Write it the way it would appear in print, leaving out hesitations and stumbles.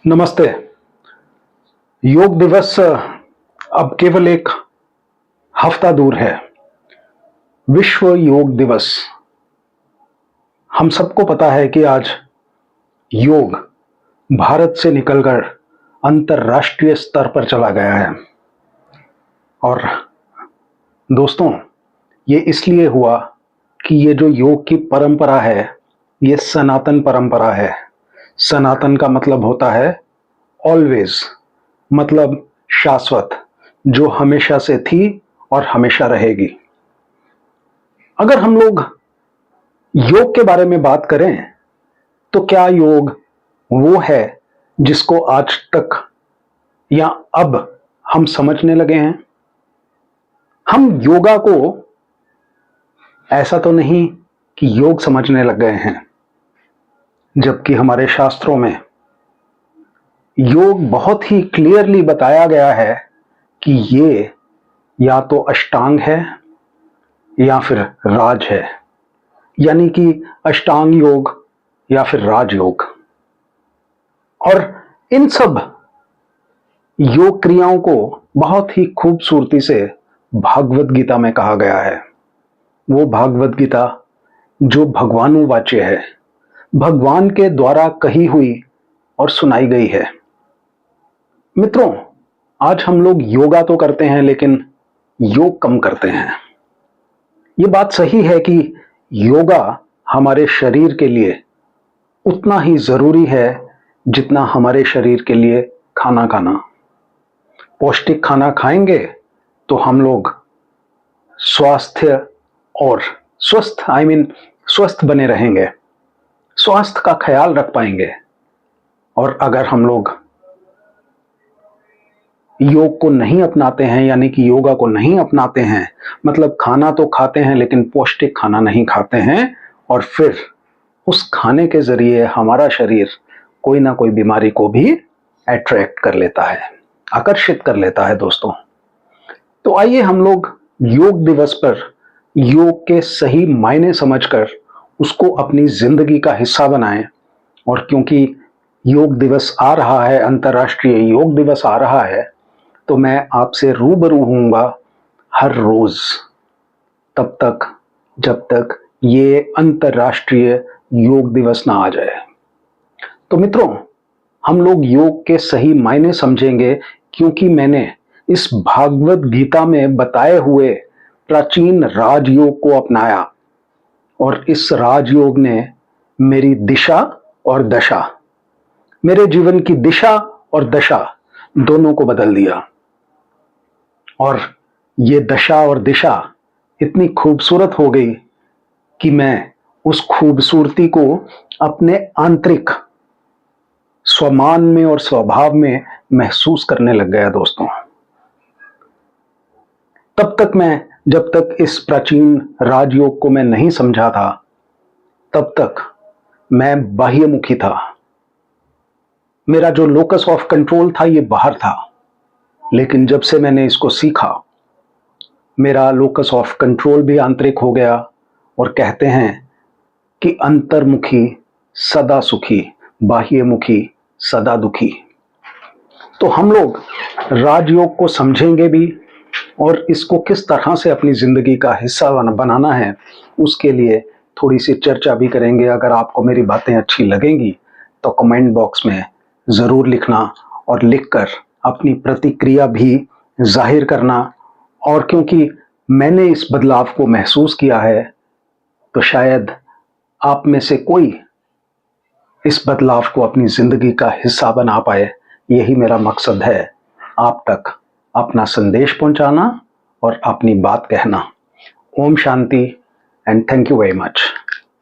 नमस्ते। योग दिवस अब केवल एक हफ्ता दूर है। विश्व योग दिवस। हम सबको पता है कि आज योग भारत से निकलकर अंतर्राष्ट्रीय स्तर पर चला गया है। और दोस्तों, ये इसलिए हुआ कि ये जो योग की परंपरा है, ये सनातन परंपरा है। सनातन का मतलब होता है ऑलवेज, मतलब शाश्वत, जो हमेशा से थी और हमेशा रहेगी। अगर हम लोग योग के बारे में बात करें तो क्या योग वो है जिसको आज तक या अब हम समझने लगे हैं? हम योगा को ऐसा तो नहीं कि योग समझने लग गए हैं, जबकि हमारे शास्त्रों में योग बहुत ही क्लियरली बताया गया है कि ये या तो अष्टांग है या फिर राज है, यानी कि अष्टांग योग या फिर राजयोग। और इन सब योग क्रियाओं को बहुत ही खूबसूरती से भागवत गीता में कहा गया है। वो भागवत गीता जो भगवानुवाच्य है, भगवान के द्वारा कही हुई और सुनाई गई है। मित्रों, आज हम लोग योगा तो करते हैं लेकिन योग कम करते हैं। ये बात सही है कि योगा हमारे शरीर के लिए उतना ही जरूरी है जितना हमारे शरीर के लिए खाना खाना। पौष्टिक खाना खाएंगे तो हम लोग स्वास्थ्य और स्वस्थ बने रहेंगे, स्वास्थ्य का ख्याल रख पाएंगे। और अगर हम लोग योग को नहीं अपनाते हैं, यानी कि योगा को नहीं अपनाते हैं, मतलब खाना तो खाते हैं लेकिन पौष्टिक खाना नहीं खाते हैं, और फिर उस खाने के जरिए हमारा शरीर कोई ना कोई बीमारी को भी अट्रैक्ट कर लेता है, आकर्षित कर लेता है दोस्तों। तो आइए हम लोग योग दिवस पर योग के सही मायने समझकर उसको अपनी जिंदगी का हिस्सा बनाएं। और क्योंकि योग दिवस आ रहा है, अंतर्राष्ट्रीय योग दिवस आ रहा है, तो मैं आपसे रूबरू होऊंगा हर रोज, तब तक जब तक ये अंतर्राष्ट्रीय योग दिवस ना आ जाए। तो मित्रों, हम लोग योग के सही मायने समझेंगे क्योंकि मैंने इस भागवत गीता में बताए हुए प्राचीन राजयोग को अपनाया, और इस राजयोग ने मेरी दिशा और दशा, मेरे जीवन की दिशा और दशा दोनों को बदल दिया। और ये दशा और दिशा इतनी खूबसूरत हो गई कि मैं उस खूबसूरती को अपने आंतरिक स्वमान में और स्वभाव में महसूस करने लग गया दोस्तों। जब तक इस प्राचीन राजयोग को मैं नहीं समझा था, तब तक मैं बाह्यमुखी था। मेरा जो लोकस ऑफ कंट्रोल था ये बाहर था। लेकिन जब से मैंने इसको सीखा, मेरा लोकस ऑफ कंट्रोल भी आंतरिक हो गया। और कहते हैं कि अंतर्मुखी सदा सुखी, बाह्यमुखी सदा दुखी। तो हम लोग राजयोग को समझेंगे भी, और इसको किस तरह से अपनी जिंदगी का हिस्सा बनाना है उसके लिए थोड़ी सी चर्चा भी करेंगे। अगर आपको मेरी बातें अच्छी लगेंगी तो कमेंट बॉक्स में जरूर लिखना, और लिखकर अपनी प्रतिक्रिया भी जाहिर करना। और क्योंकि मैंने इस बदलाव को महसूस किया है, तो शायद आप में से कोई इस बदलाव को अपनी जिंदगी का हिस्सा बना पाए। यही मेरा मकसद है, आप तक अपना संदेश पहुंचाना और अपनी बात कहना। ओम शांति and thank you very much.